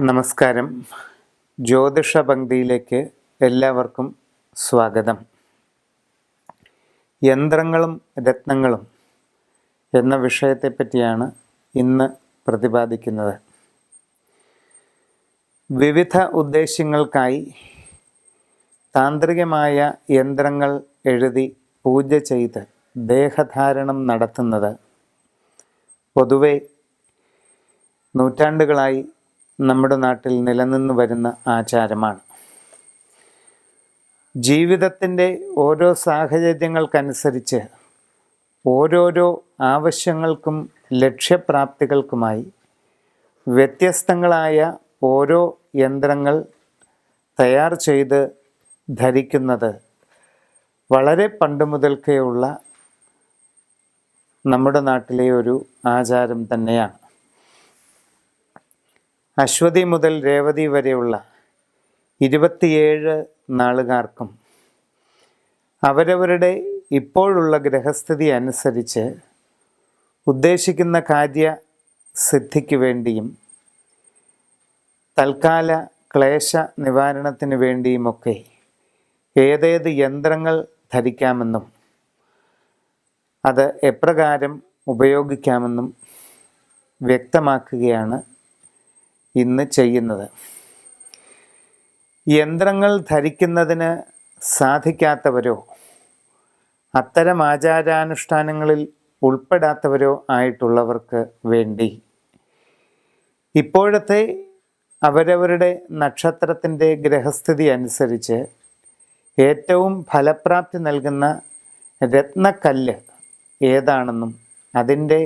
നമസ്കാരം. ജ്യോതിഷ പങ്ക്തിയിലേക്ക് എല്ലാവർക്കും സ്വാഗതം. യന്ത്രങ്ങളും രത്നങ്ങളും എന്ന വിഷയത്തെപ്പറ്റിയാണ് ഇന്ന് പ്രതിപാദിക്കുന്നത്. വിവിധ ഉദ്ദേശ്യങ്ങൾക്കായി താന്ത്രികമായ യന്ത്രങ്ങൾ എഴുതി പൂജ ചെയ്ത് ദേഹധാരണം നടത്തുന്നത് പൊതുവെ നൂറ്റാണ്ടുകളായി നമ്മുടെ നാട്ടിൽ നിലനിന്നു വരുന്ന ആചാരമാണ്. ജീവിതത്തിൻ്റെ ഓരോ സാഹചര്യങ്ങൾക്കനുസരിച്ച് ഓരോരോ ആവശ്യങ്ങൾക്കും ലക്ഷ്യപ്രാപ്തികൾക്കുമായി വ്യത്യസ്തങ്ങളായ ഓരോ യന്ത്രങ്ങൾ തയ്യാർ ചെയ്ത് ധരിക്കുന്നത് വളരെ പണ്ട് മുതൽക്കേ ഉള്ള നമ്മുടെ നാട്ടിലെ ഒരു ആചാരം തന്നെയാണ്. അശ്വതി മുതൽ രേവതി വരെയുള്ള 27 നാളുകാർക്കും അവരവരുടെ ഇപ്പോഴുള്ള ഗ്രഹസ്ഥിതി അനുസരിച്ച് ഉദ്ദേശിക്കുന്ന കാര്യസിദ്ധിക്ക് വേണ്ടിയും തൽക്കാല ക്ലേശ നിവാരണത്തിന് വേണ്ടിയുമൊക്കെ ഏതേത് യന്ത്രങ്ങൾ ധരിക്കാമെന്നും അത് എപ്രകാരം ഉപയോഗിക്കാമെന്നും വ്യക്തമാക്കുകയാണ് ഇന്ന് ചെയ്യുന്നത്. യന്ത്രങ്ങൾ ധരിക്കുന്നതിന് സാധിക്കാത്തവരോ അത്തരം ആചാരാനുഷ്ഠാനങ്ങളിൽ ഉൾപ്പെടാത്തവരോ ആയിട്ടുള്ളവർക്ക് വേണ്ടി ഇപ്പോഴത്തെ അവരവരുടെ നക്ഷത്രത്തിൻ്റെ ഗ്രഹസ്ഥിതി അനുസരിച്ച് ഏറ്റവും ഫലപ്രാപ്തി നൽകുന്ന രത്നക്കല്ല് ഏതാണെന്നും അതിൻ്റെ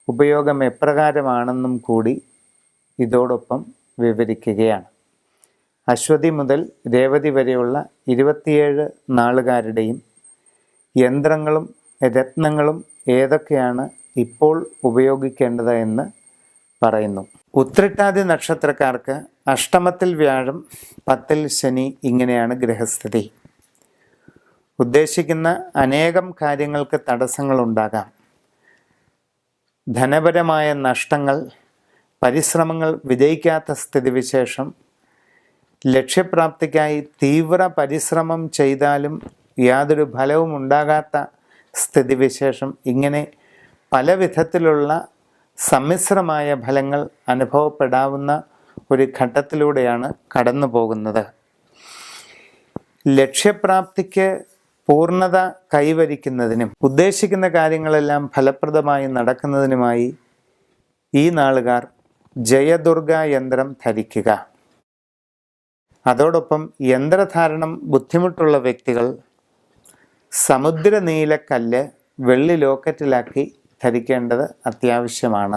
ഉപയോഗം എപ്രകാരമാണെന്നും കൂടി ഇതോടൊപ്പം വിവരിക്കുകയാണ്. അശ്വതി മുതൽ രേവതി വരെയുള്ള 27 നാളുകാരുടെയും യന്ത്രങ്ങളും രത്നങ്ങളും ഏതൊക്കെയാണ് ഇപ്പോൾ ഉപയോഗിക്കേണ്ടത് എന്ന് പറയുന്നു. ഉത്രട്ടാതി നക്ഷത്രക്കാർക്ക് അഷ്ടമത്തിൽ വ്യാഴം, 10ൽ ശനി, ഇങ്ങനെയാണ് ഗ്രഹസ്ഥിതി. ഉദ്ദേശിക്കുന്ന അനേകം കാര്യങ്ങൾക്ക് തടസ്സങ്ങളുണ്ടാകാം. ധനപരമായ നഷ്ടങ്ങൾ, പരിശ്രമങ്ങൾ വിജയിക്കാത്ത സ്ഥിതിവിശേഷം, ലക്ഷ്യപ്രാപ്തിക്കായി തീവ്ര പരിശ്രമം ചെയ്താലും യാതൊരു ഫലവും ഉണ്ടാകാത്ത സ്ഥിതിവിശേഷം, ഇങ്ങനെ പല വിധത്തിലുള്ള സമ്മിശ്രമായ ഫലങ്ങൾ അനുഭവപ്പെടാവുന്ന ഒരു ഘട്ടത്തിലൂടെയാണ് കടന്നു പോകുന്നത്. ലക്ഷ്യപ്രാപ്തിക്ക് പൂർണ്ണത കൈവരിക്കുന്നതിനും ഉദ്ദേശിക്കുന്ന കാര്യങ്ങളെല്ലാം ഫലപ്രദമായി നടക്കുന്നതിനുമായി ഈ നാളുകാർ ജയദുർഗ യന്ത്രം ധരിക്കുക. അതോടൊപ്പം യന്ത്രധാരണം ബുദ്ധിമുട്ടുള്ള വ്യക്തികൾ സമുദ്രനീലക്കല്ല് വെള്ളി ലോക്കറ്റിലാക്കി ധരിക്കേണ്ടത് അത്യാവശ്യമാണ്.